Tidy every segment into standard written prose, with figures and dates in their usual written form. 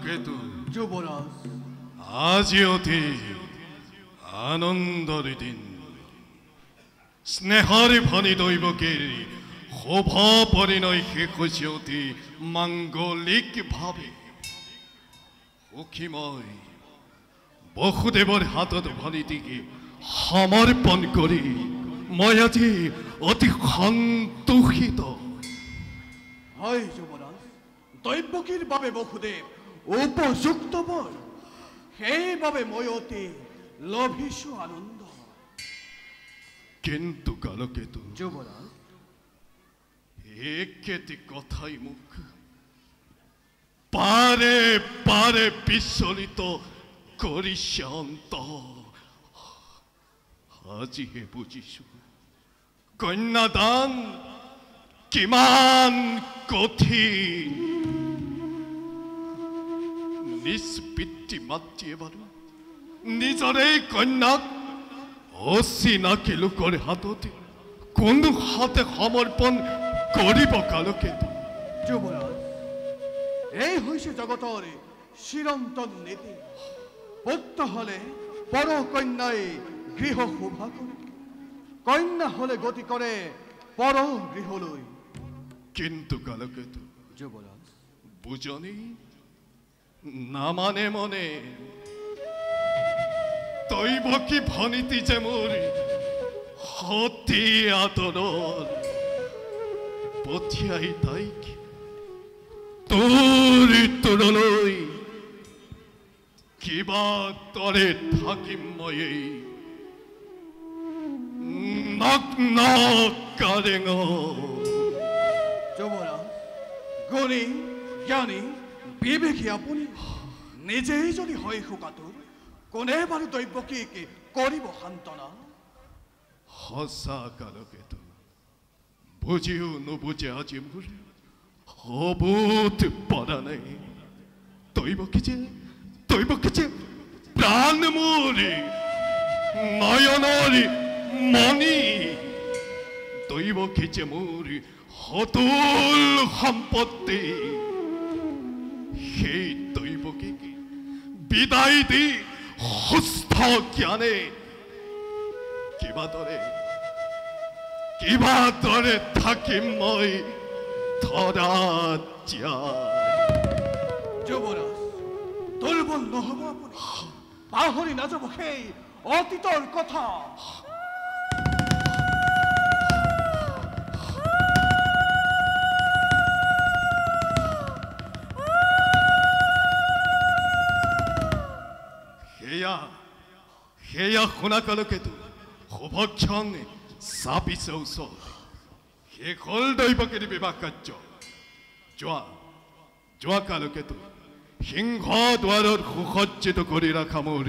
কেতু যুবৰাজ আজি অতি আনন্দৰ দিন স্নেহৰে ভনি দৈৱকীৰ শোভা পৰিণয় শেষ হৈছে অতি মাংগলিকভাৱে সুখীময় বসুদেৱৰ হাতত ভনীটিকে সমৰ্পণ কৰি মই আজি অতি সন্তোষিত হয় যুবৰাজ দৈবকীৰ বাবে বসুদেৱ উপযুক্ত বৰ সেইবাবে মই অতি লভিছো আনন্দ কিন্তু কালকেতু যুবৰাজ একেটি কথাই মুখ পাৰে পাৰে বিচলিত কৰিছে অন্তৰ আজিহে বুজিছো কন্যাদান কিমান কঠিন নিজ পিতৃ মাতৃয়ে বাৰু নিজৰে কন্যাক অচিনাকি লোকৰ হাততে কোনো হাতে সমৰ্পণ কৰিব কালকেতু যুবৰাজ এই হৈছে জগতৰ চিৰন্তন নীতি পুত্ৰ হলে পৰ কন্যাই গৃহ শোভা কৰে কন্যা হলে গতি কৰে পৰ গৃহলৈ কিন্তু কালকেতু যুবৰাজ বুজনি নামানে মনে দৈৱকী ভনীতি যে মোৰ অতি আদৰৰ পঠিয়াই তাইক তোৰ তোৰলৈ কিবা দৰে থাকিম মই নগ্ন কাৰেঙ যুবৰাজ গুণী জ্ঞানী বিবেকী আপুনি নিজেই যদি হয় শোকাতুৰ কোনে বাৰু দৈবকীক কৰিব সান্তনা সঁচা কালকেতু বুজিও নুবুজে আজি মোৰ হবুত পৰা নাই দৈবকী যে প্ৰাণ মোৰ নয়নৰ মণি দৈবকী যে মোৰ অতুল সম্পত্তি সেই দৈবকীক বিদায় দি সুস্থ জ্ঞানে কিবা দৰে থাকিম মই ধৰাত যুবৰাজ দুৰ্বল নহব আপুনি পাহৰি নাযাব সেই অতীতৰ কথা সেয়া শুনা কালকেতু শুভক্ষণ চাপিছে ওচৰত শেষ হ'ল দৈবকীৰ বিবাহ কাৰ্য যোৱা কালকেতু সিংহ দুৱাৰত সুসজ্জিত কৰি ৰখা মোৰ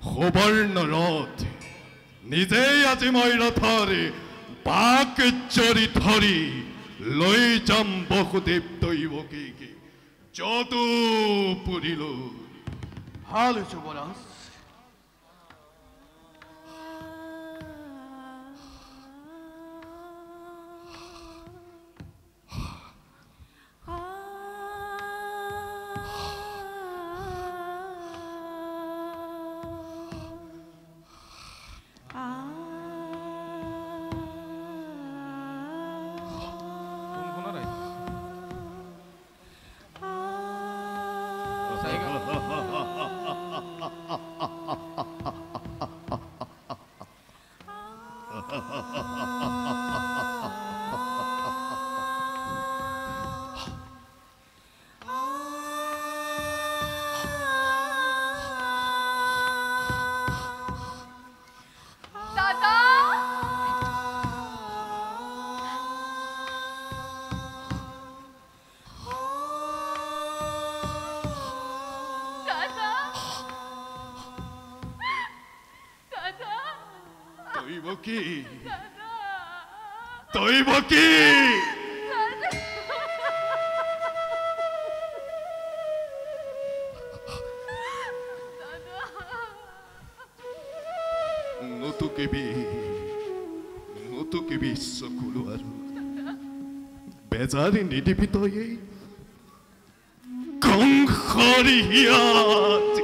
সুবৰ্ণ ৰথ নিজেই আজি মই ৰথৰ বাক জৰি ধৰি লৈ যাম বসুদেৱ দৈবকীক যদুপুৰীলৈ ভাল যুবৰাজ দৈবকী নুতুকিবি চকুলো আৰু বেজাৰি নিদিবি তই কংস খৰিয়াত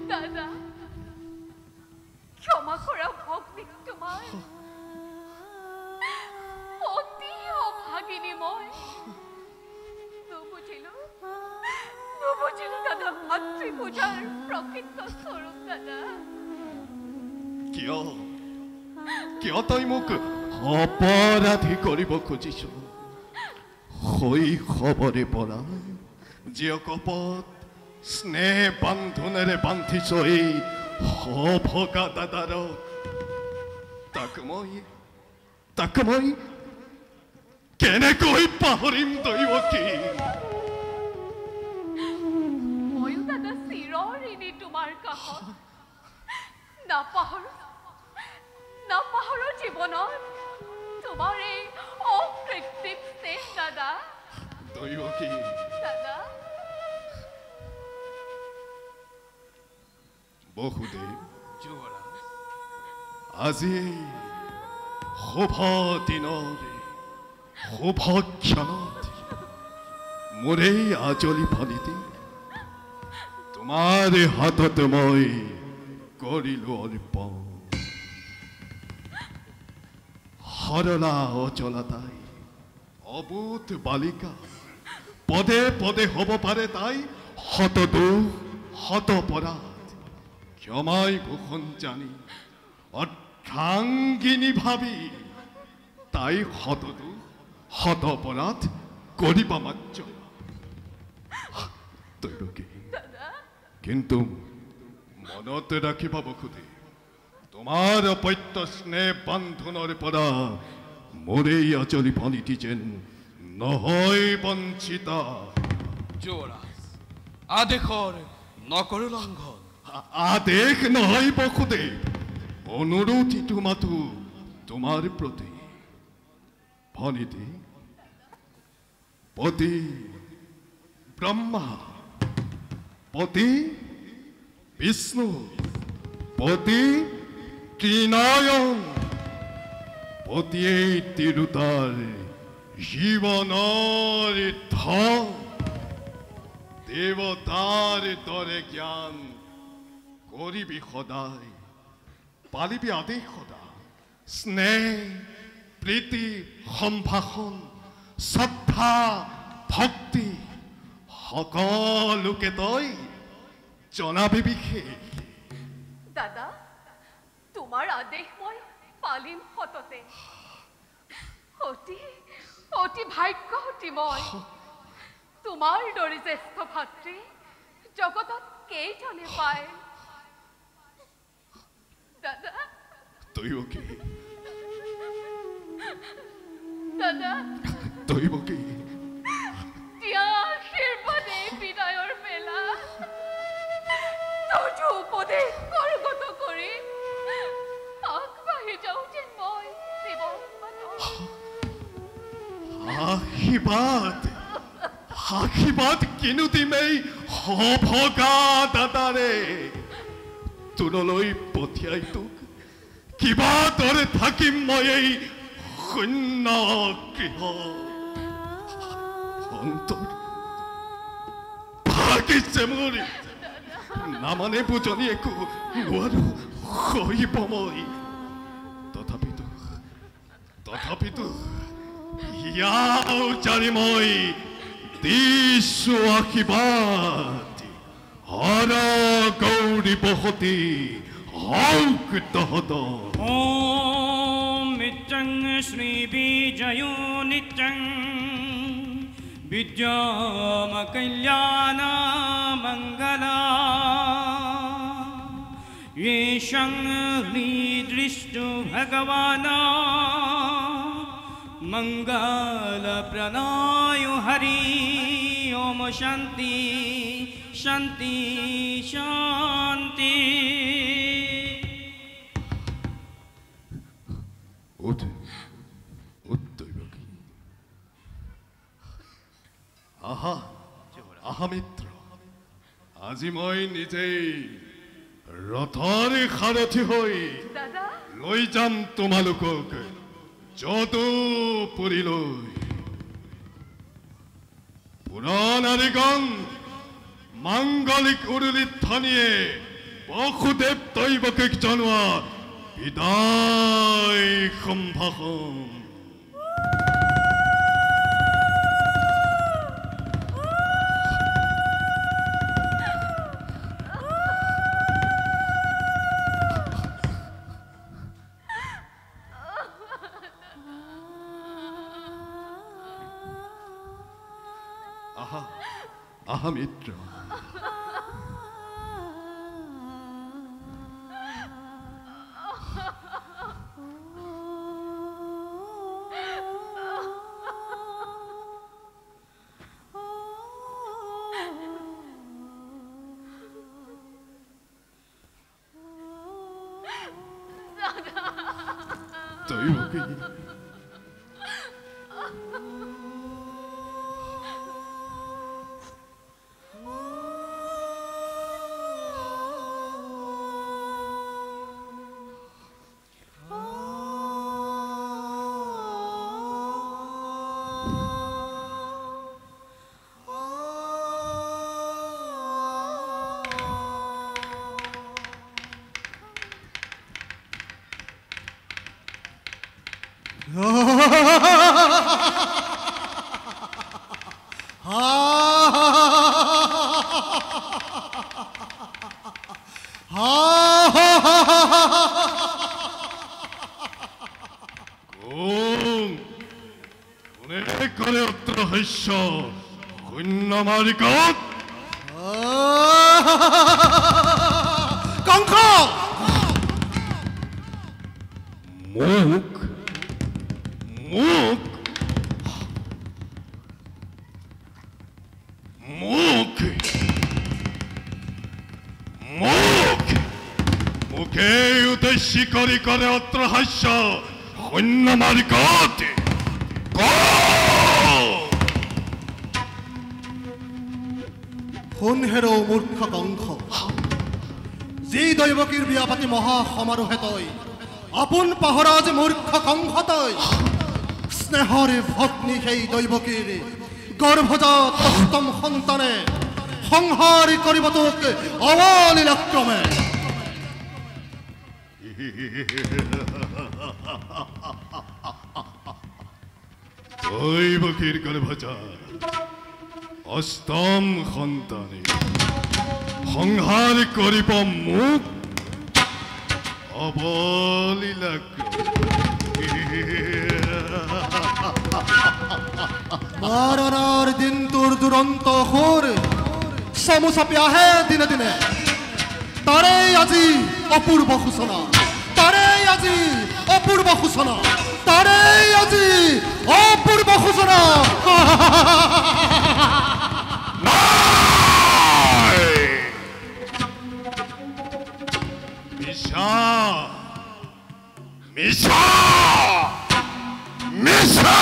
দাদা ক্ষমা কৰা ভগ্নীক তোমাৰ অতি অভাগিনী মই নুবুজিলো দাদা ভাতৃ পূজাৰ প্ৰকৃত স্বৰূপ দাদা কিয় তই মোক অপৰাধী কৰিব খুজিছ শৈশৱৰে পৰা জীয়কপত স্নেহ বান্ধোনেৰে বান্ধিছ এই সভগা দাদাৰক তাক মই কেনেকৈ পাহৰিম দৈৱকী ময়ো দাদা চিৰঋণী তোমাৰ কাষত নাপাহৰো জীৱনত তোমাৰ এই অকৃত্ৰিম স্নেহ দাদা দৈৱকী দাদা বহুদেৱ যুৱৰাজ আজি শুভ দিনৰে শুভ ক্ষণত মোৰ এই আজলি ফলিতে তোমাৰ হাতত মই কৰিলো অৰ্পণ সৰলা অচলা তাই অবুধ বালিকা পদে পদে হ'ব পাৰে তাই শত দুখ শত অপৰাধ ক্ষমাই ভূষণ জানি অৰ্ধাংগিনী ভাবি তাই শত দুখ শত অপৰাধ কৰিবা মাত্ৰ দৈৱকী কিন্তু মনত ৰাখিবা বসুদেৱ তোমাৰ অপত্য স্নেহ বান্ধোনৰ পৰা মোৰ এই আজলি ভনীটি যেন নহয় বঞ্চিতা যুৱৰাজ আদেশৰ নকৰো লংঘন আদেশ নহয় বসুদেৱ অনুৰোধ ইটো মাথো তোমাৰ প্ৰতি ভনীটি পতি ব্ৰহ্মা পতি বিষ্ণু পতি ত্ৰিনয়ন পতিয়েই তিৰুতাৰ জীৱনৰ ধন দেৱতাৰ দৰে জ্ঞান কৰিবি সদায় পালিবি আদেশ সদা স্নেহ প্ৰীতি সম্ভাষণ শ্ৰদ্ধা ভক্তি সকলোকে তই জনাবি বিশেষ দাদা তোমাৰ আদেশ মই পালিম সততে অতি ভাগ্যৱতী মই তোমাৰ দৰে জ্যেষ্ঠ ভাতৃ জগতত কেইজনে পায় দাদা দৈৱকী দাদা দৈৱকী দিয়া আশীৰ্বাদে বিদায়ৰ বেলা তোৰ উপদেশ কৰ্গত কৰি আগবাঢ়ি যাওঁ যেন মই আশীৰ্বাদ কিনো দিমেই সভগা দাদাৰে তোৰলৈ পঠিয়াই তোক কিবা দৰে থাকিম মই এই শূন্য গৃহ অন্তৰ ভাগিছে মোৰ নামানে বুজনি একো নোৱাৰো সহিব মই তথাপিতো ইয়াও জানি মই দিছো আশীৰ্বাদ হৰ গৌৰী বসতি হওক তহত ॐ नित्यं श्रीबीजयो नित्यं विद्यामकल्याणमङ्गला येषं हृदृष्टो भगवान् मङ्गलप्रणाय हरि ॐ शान्ति शान्ति शान्ति দৈৱকী আহা মিত্ৰ আজি মই নিজেই ৰথৰ সাৰথি হৈ দাদা লৈ যাম তোমালোকক যদুপুৰীলৈ পুৰাণাৰিগণ মাঙ্গলিক উৰুলিত ধ্বনিয়ে বাসুদেৱ দৈৱকে জনোৱা বিদায় সম্ভাষণ। আহা মিত্র, দৈবকী করে অত্র হস্য শূন্য মালিকত কংস মুখ মুখ মুখ মুখ মুখে উদ্দেশ্য করি করে অত্র হাস্য শূন্য মালিকত শুন হেৰো মূৰ্খ কংস, যি দৈৱকীৰ বিয়া পাতি মহা সমাৰোহে তই আপোন পাহৰা যে মূৰ্খ কংস তই স্নেহৰে ভগ্নী সেই দৈৱকীৰ গৰ্ভজাত অষ্টম সন্তানে সংহাৰ কৰিব তোক অৱলীলাক্ৰমে। দৈবকীৰ গৰ্ভজাত অষ্টম সন্তানে সংহাৰ কৰিব মুখ মাৰণৰ দিন তোৰ দুৰন্ত সুৰ চমু চাপি আহে দিনে দিনে। তাৰেই আজি অপূৰ্ব সূচনা, তাৰেই আজি অপূৰ্ব সূচনা, তাৰেই আজি অপূৰ্ব সূচনা। মিছা মিছা মিছা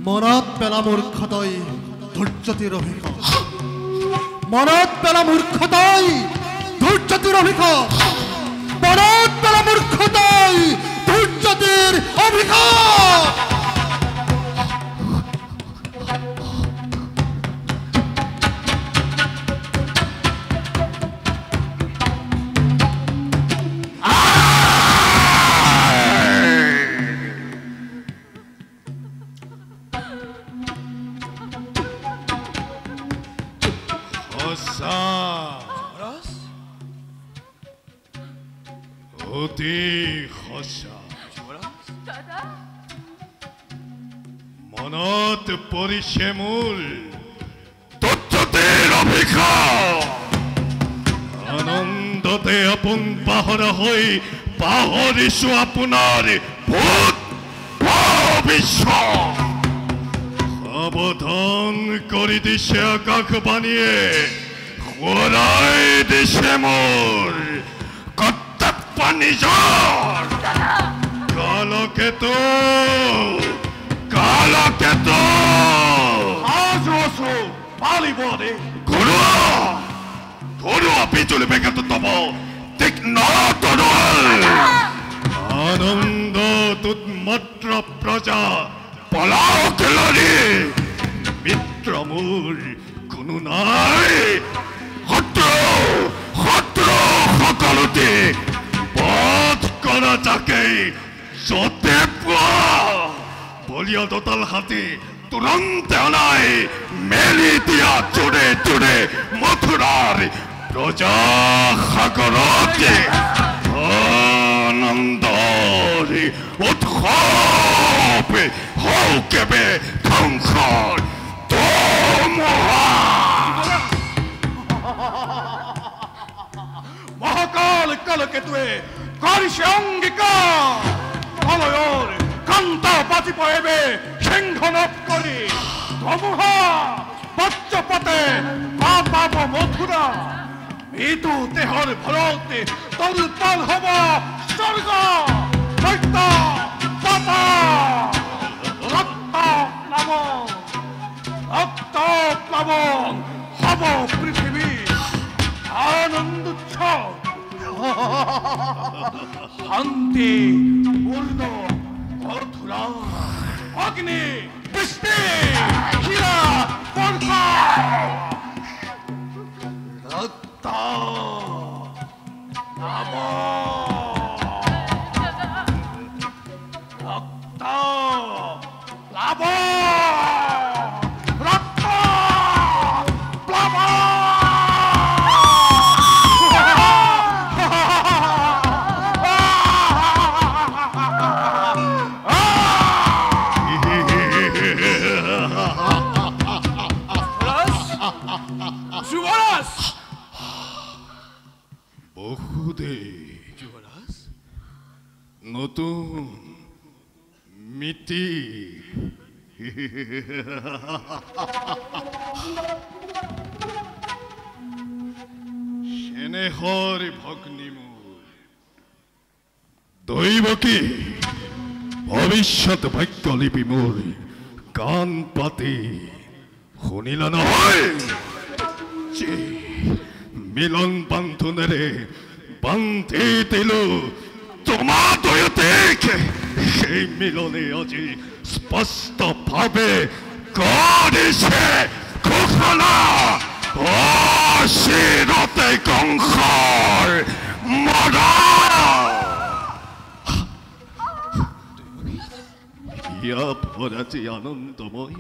মনত পেলা মূৰ্খ তই ধৈৰ্যতিৰ অভিষেক, মনত পেলা মূৰ্খ তই ধৈৰ্যতিৰ অভিষেক, মনত পেলা মূৰ্খ তই ধৈৰ্যতিৰ অভিষেক। অতি সঁচা দাদা মনত পৰিছে মোৰ তত্ত্বতেৰ অভিষেক। আনন্দতে আপোন পাহৰা হৈ পাহৰিছো আপোনাৰ ভূত ভৱিষ্যত। সাৱধান কৰি দিছে আকাশবাণীয়ে, সোঁৱৰাই দিছে মোৰ নিজৰ কালকেতু কালকেতু আজ আছো পালিব দে ঘৰুৱা ঘৰুৱা বিজুলী বেগত তব তীক্ষ্ণ তৰোৱাল। আনন্দত মাত্ৰ প্ৰজা পলাও কেলৰি মিত্ৰ মোৰ কোনো নাই শত্ৰু সকলোতে বধ কৰা যাকেই যতে পোৱা বলিয়া দোতাল হাতী তুৰন্তে অনাই মেলি দিয়া জোৰে জোৰে মথুৰাৰ প্ৰজা সাগৰতে আনন্দৰ উৎসৱ হৌকেবে ধ্বংসৰ মহাকাল কালকেতুৱে কৰিছে অংগীকাৰ মলয়ৰ কান্ত পাতিব এবে সিংহনক কৰি ধুমুহা বজ্ৰপাতে পাব মথুৰা মৃত্যু দেহৰ ভৰতে তলপাল হ'ব স্বৰ্গ দৈত্য ৰক্ত প্লাৱন হ'ব পৃথিৱী আনন্দ উৎসৱ শান্তি পূৰ্ণ মথুৰা অগ্নি বৃষ্টি হীৰা বৰ্ষা ৰক্ত নতুন মিতি সেনেহৰ ভগ্নী মোৰ দৈৱকী ভৱিষ্যত ভাগ্যলিপি মোৰ কাণ পাতি শুনিলা নহয় মিলন বান্ধোনেৰে বান্ধি দিলো তোমাৰ দয়তে সেই মিলনে আজি স্পষ্টভাবে কৰিছে ঘোষণা অচিৰতে কংসৰ ইয়া ভৰাজি আনন্দময়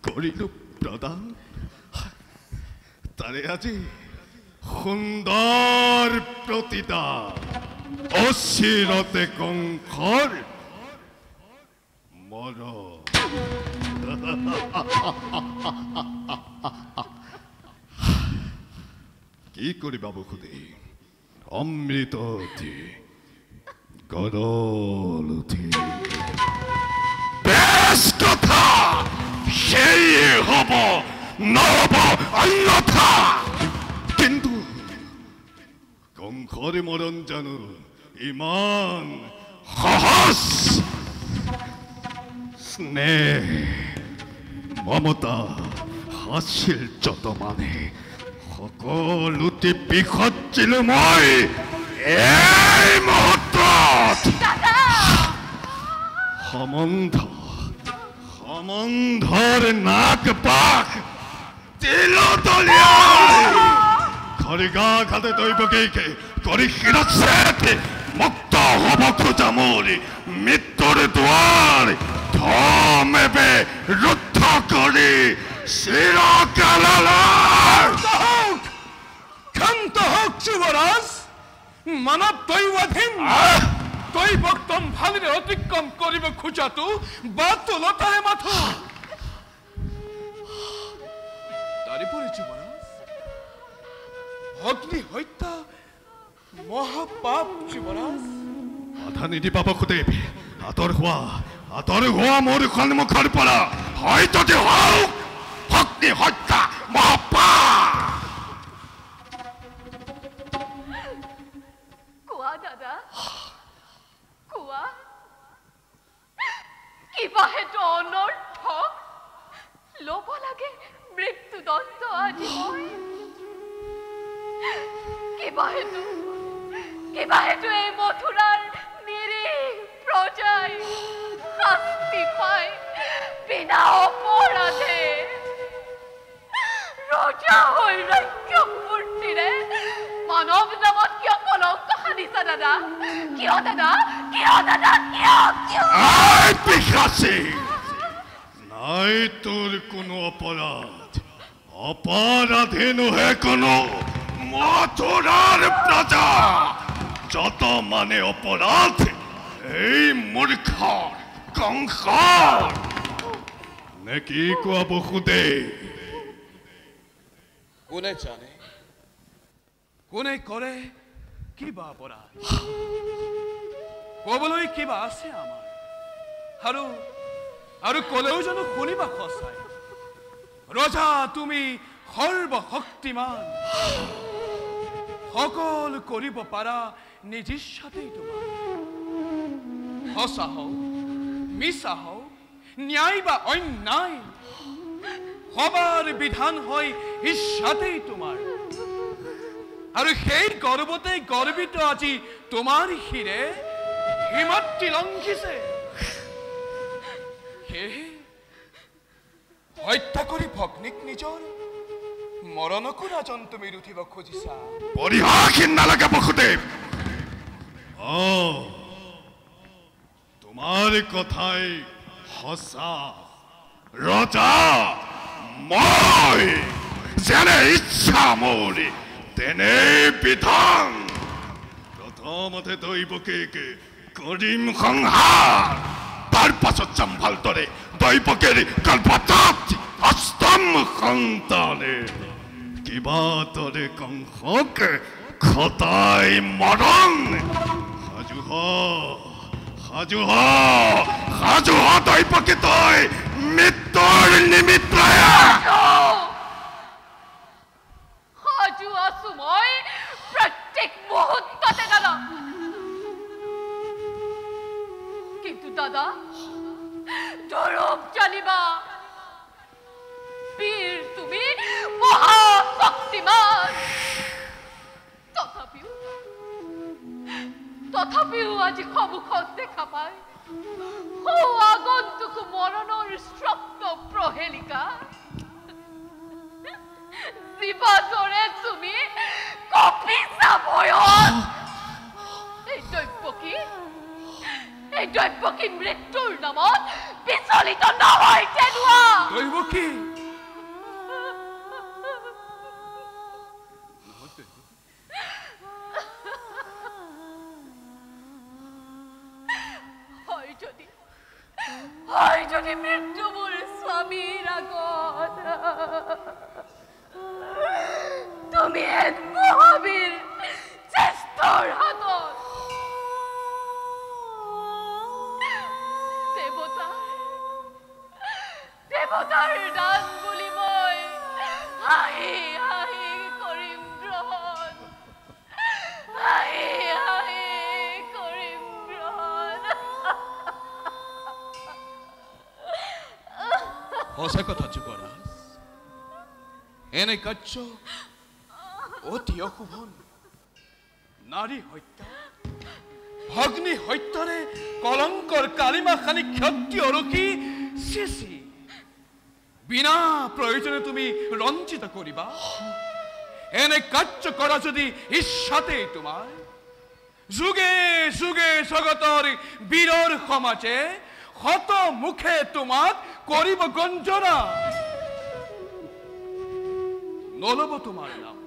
কৰিলো প্ৰদান তাৰে আজি সুন্দৰ প্ৰতিদান অচিৰতে কংসৰ মৰ কি কৰিবা বসুদেৱ অমৃত গৰলুঠি বেশ কথা সেয়ে হ'ব নহ'ব অন্যথা কিন্তু কংসৰ মৰণ জানো ইমান সহজ স্নেহ মমতা হাছিল যত মানে সকলোতে বিসৰ্জিলো মই এই মুহূৰ্তত সম্বন্ধৰ নাক পাক তিলতলিয়াই খৰিগা ঘাটে দৈৱকীকে কৰি শিৰচ্ছেদ মুক্ত হ'ব খোজা মোৰ মৃত্যুৰ দুৱাৰ থমেবে ৰুদ্ধ কৰি চিৰকাললৈ ক্ষান্ত হওক যুৱৰাজ মানৱ দৈৱাধীন দৈৱক্তম ভালেৰে অতিক্ৰম কৰিব খোজাটো বাতুলতাৰে মাথো তাৰোপৰি যুৱৰাজ অগ্নি হত্যা মহাপাপ যুৱৰাজ বাধা নিদিবা বসুদেৱ আঁতৰ হোৱা মোৰ সন্মুখৰ পৰা হয়তো হওক অগ্নি হত্যা মহাপাপ কোৱা দাদা কোৱা কিবা হেতু অনৰ্থক ল'ব লাগে মৃত্যুদণ্ড আজি মই কিবা হেতু এই মথুৰাৰ নিৰীহ প্ৰজাই শাস্তি পায় বিনা অপৰাধে ৰজা হৈ ৰাজ্য মূৰ্তিৰে মানৱ নামত কিয় কলংক সানিছা দাদা কিয় দাদা কিয় দাদা কিয় কিয় পিশাচী নাই তোর কোনো অপরাধ অপরাধীন হয়ে কোনো মথুরার প্রজা যত মানে অপরাধ এই মূর্খ কংসৰ নে কি কোৱা বসুদে কোনে জানে কোনে কৰে কিবা অপৰাধ ক'বলৈ কিবা আছে আমাৰ আৰু ক'লেও জানো শুনিবা সঁচাই ৰজা তুমি সৰ্বশক্তিমান সকলো কৰিব পাৰা নিজ ইচ্ছাতেই তোমাৰ সঁচা হওক মিছা হওক ন্যায় বা অন্যায় সবাৰ বিধান হয় ইচ্ছাতেই তোমাৰ আৰু সেই গৰ্বতেই গৰ্বিত আজি তোমাৰ শিৰে হিমাত্ৰী লংঘিছে সেয়েহে হত্যা কৰি ভগ্নীক নিজৰ মৰণকো ৰাজন তুমি ৰুঠিব খুজিছা পৰিহাসীন নালাগে বসুদেৱ তোমাৰ কথাই সঁচা ৰজা মই যেনে ইচ্ছা মোৰ তেনে বিধান প্ৰথমতে দৈৱকে কৰিম সংহাৰ তাৰ পাছত চম্ভাল দৰে দৈৱকেৰ গৰ্ভপাত অষ্টম সন্তানে কিবা দৰে কংসক খতাই মৰণ সাজু হ দৈৱকে তই মৃত্যুৰ নিমিত্ত সাজু আছো মই প্ৰত্যেক মুহূৰ্ততে দাদা কিন্তু দাদা দৰব জানিবা বীৰ তুমি মহাশক্তিমান তথাপিও আজি সন্মুখত দেখা পাই আগন্তুক মৰণৰ শ্ৰপ্ত প্ৰহেলিকা জীৱা দৰে তুমি কপিছা ভয়ত এই দৈৱকী মৃত্যুৰ নামত বিচলিত নহয় তেনোৱা দৈৱকী হয় যদি মৃত্যু মোৰ স্বামীৰ আগত তুমি এক মহাবীৰ জ্যেষ্ঠৰ হাতত দেৱতাৰ দান বুলি মই হাঁহি হাঁহি কৰিম গ্ৰহণ হাঁহি হাঁহি কৰিম গ্ৰহণ সঁচা কথা যুৱৰাজ এনে কাৰ্য অতি অশুভন নাৰী হত্যা ভগ্নী হত্যাৰে কলংকৰ কালিমা খানি ক্ষত্ৰিয় ৰখি চিচি বিনা প্ৰয়োজনে তুমি ৰঞ্জিত কৰিবা এনে কাৰ্য কৰা যদি ইচ্ছাতেই তোমাৰ যুগে যুগে জগতৰ বীৰৰ সমাজে শত মুখে তোমাক কৰিব গঞ্জনা নলব তোমাৰ নাম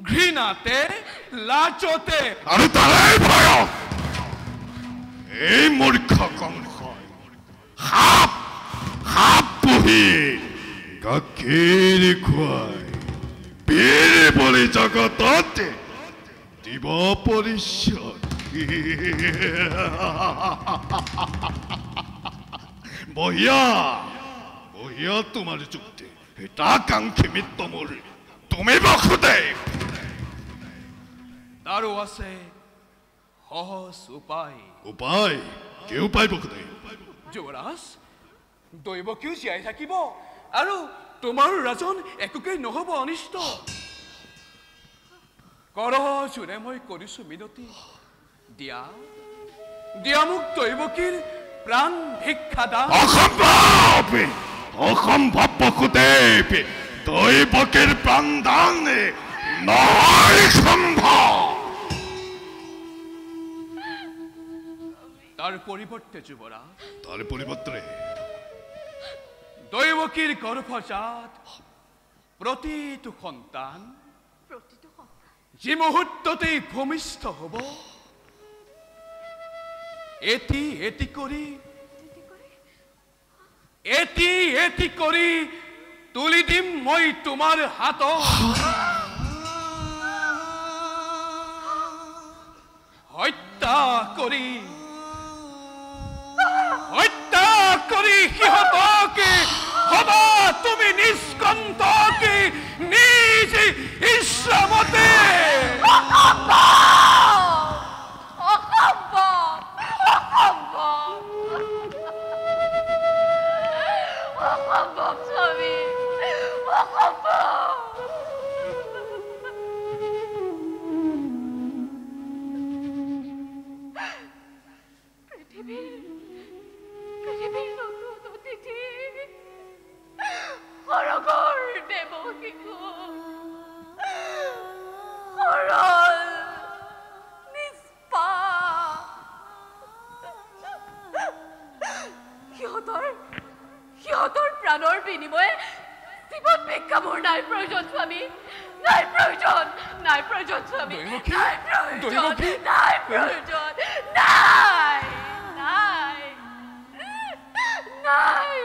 ঘৃণাতে লাজতে আৰু তাৰে ভয় এই মূৰ্খ কংস সাপ পুহি গাখীৰ খুৱাই বীৰ বুলি জগতত দিব পৰিচয় বহিয়া তোমাৰ যুক্তি হিতাকাংক্ষী মিত্ৰ মোৰ তুমি বসুদেৱ তাৰো আছে সহজ উপায় কি উপায় বসুদেৱ যুৱৰাজ দৈৱকীও জীয়াই থাকিব আৰু তোমাৰ ৰাজন একোকেই নহব অনিষ্ট কৰজোৰে মই কৰিছো মিনতি দিয়া মোক দৈৱকীৰ প্ৰাণ ভিক্ষা দান অসম্ভৱ অসম্ভৱ বসুদেৱ দৈৱকীৰ প্ৰাণ দান নহয় সম্ভৱ তাৰ পৰিৱৰ্তে যুৱৰাজ তাৰ পৰিৱৰ্তে দৈৱকীৰ গৰ্ভজাত প্ৰতিটো সন্তান যি মুহূৰ্ততেই ভূমিষ্ঠ হ'ব এটি কৰি তুলি দিম মই তোমাৰ হাতত হত্যা কৰি সিহঁতকে হবা তুমি নিষ্কণ্টকে নিজ ইচ্ছামতে সিহঁতৰ প্ৰাণৰ বিনিময়ে জীৱন ভিক্ষা মোৰ নাই প্ৰয়োজন স্বামী নাই প্ৰয়োজন স্বামী নাই প্ৰয়োজন নাই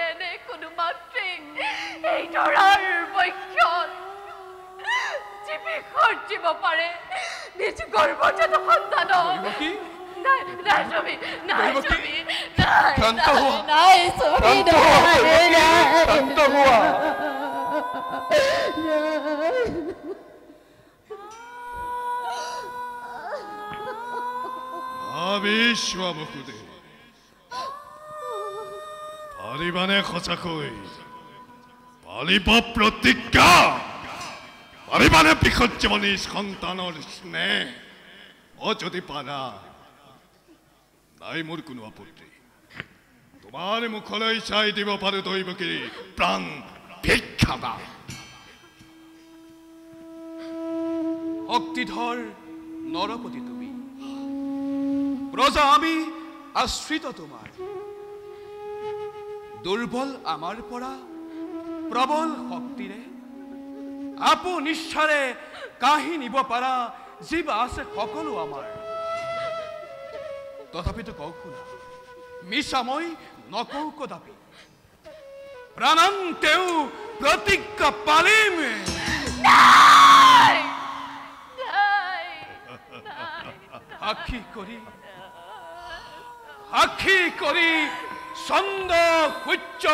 এনে কোনো মাতৃক এই ধৰাৰ বক্ষত জীৱ পাৰে নিজ গৰ্ভজাত সন্তানক নাই স্বামী বিশ্ববসুদেৱ পাৰিবানে সঁচাকৈ পালিব প্ৰতিজ্ঞা পাৰিবানে বিসৰ্জনী সন্তানৰ স্নেহ যদি পাৰা নাই মোৰ কোনো আপত্তি তোমাৰ মুখলৈ চাই দিব পাৰো দৈৱকী প্ৰাণ ভিক্ষা দান শক্তিধৰ নৰপতি তুমি প্ৰজা আমি আশ্ৰিত তোমাৰ দুৰ্বল আমাৰ পৰা প্ৰবল শক্তিৰে আপো নিশ্চাৰে কাহি নিব পাৰা জীৱ আছে সকলো আমাৰ তথাপিতো কওঁ শুনা মিছা মই নকওঁ কদাপি প্ৰাণান্তেও প্ৰতিজ্ঞা পালিম সাক্ষী কৰি চন্দ সূৰ্য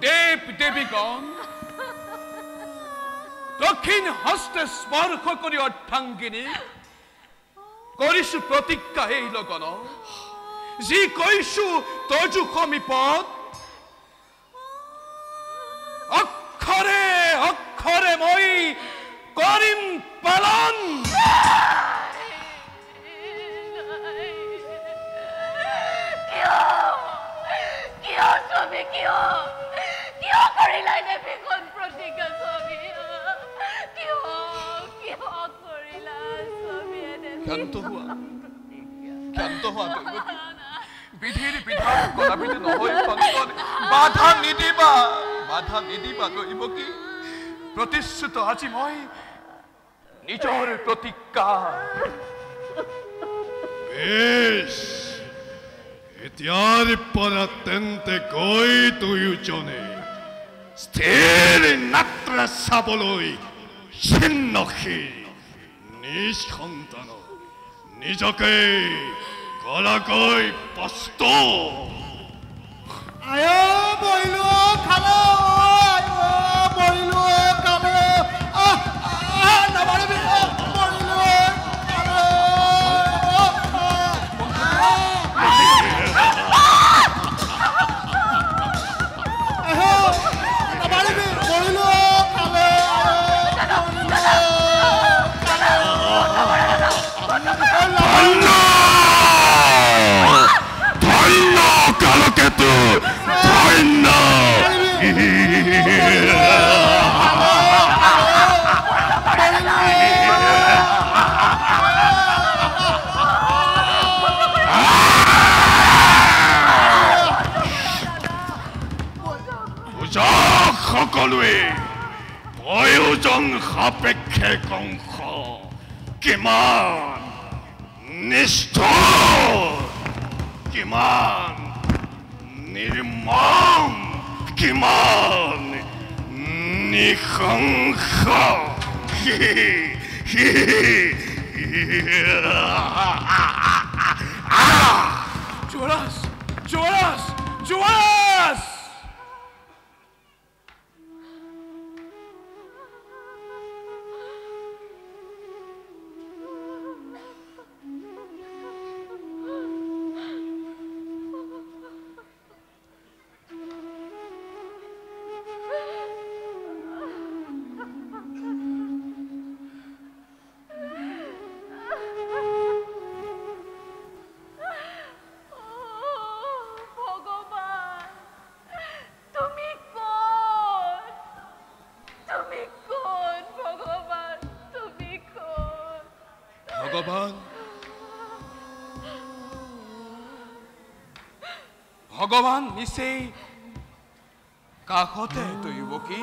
দেৱ দেৱীগণ দক্ষিণ হস্তে স্পৰ্শ কৰি অৰ্ধাংগিনী কৰিছো প্ৰতিজ্ঞা এই লগন যি কৈছো তজু সমীপত অক্ষৰে মই কৰিম পালন কিয় কৰিলাই নে ভীষণ প্ৰতিজ্ঞা স্বামী কিয় কৰিলা স্বামী ক্ষান্ত হোৱা বিধিৰ বিধান কদাপিত নহয় সন্তান বাধা নিদিবা দৈৱকী প্ৰতিশ্ৰুত আজি মই নিজৰ প্ৰতিজ্ঞা এতিয়াৰ পৰা তেন্তে গৈ দুয়োজনে স্থিৰ নাত্ৰা চাবলৈ ছিন্নশী নিজ সন্তানক নিজকে কলাকৈ প্ৰস্তুত আয়ো বইলো খালো বইলো খালো নামাৰিবি বইলো খালো নামাৰিবি বইলো খালো ধন্য তাকেতো ধন্য সকলোৱে প্ৰয়োজন সাপেক্ষে কংস কিমান নিষ্ঠুৰ কিমান নিৰ্মম কিমান নিশংস যুৱৰাজ যুৱৰাজ যুৱৰাজ ভগৱান ভগৱান নিচেই কাষতে তো যুৱকী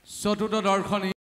চতুৰ্থ দৰ্শনী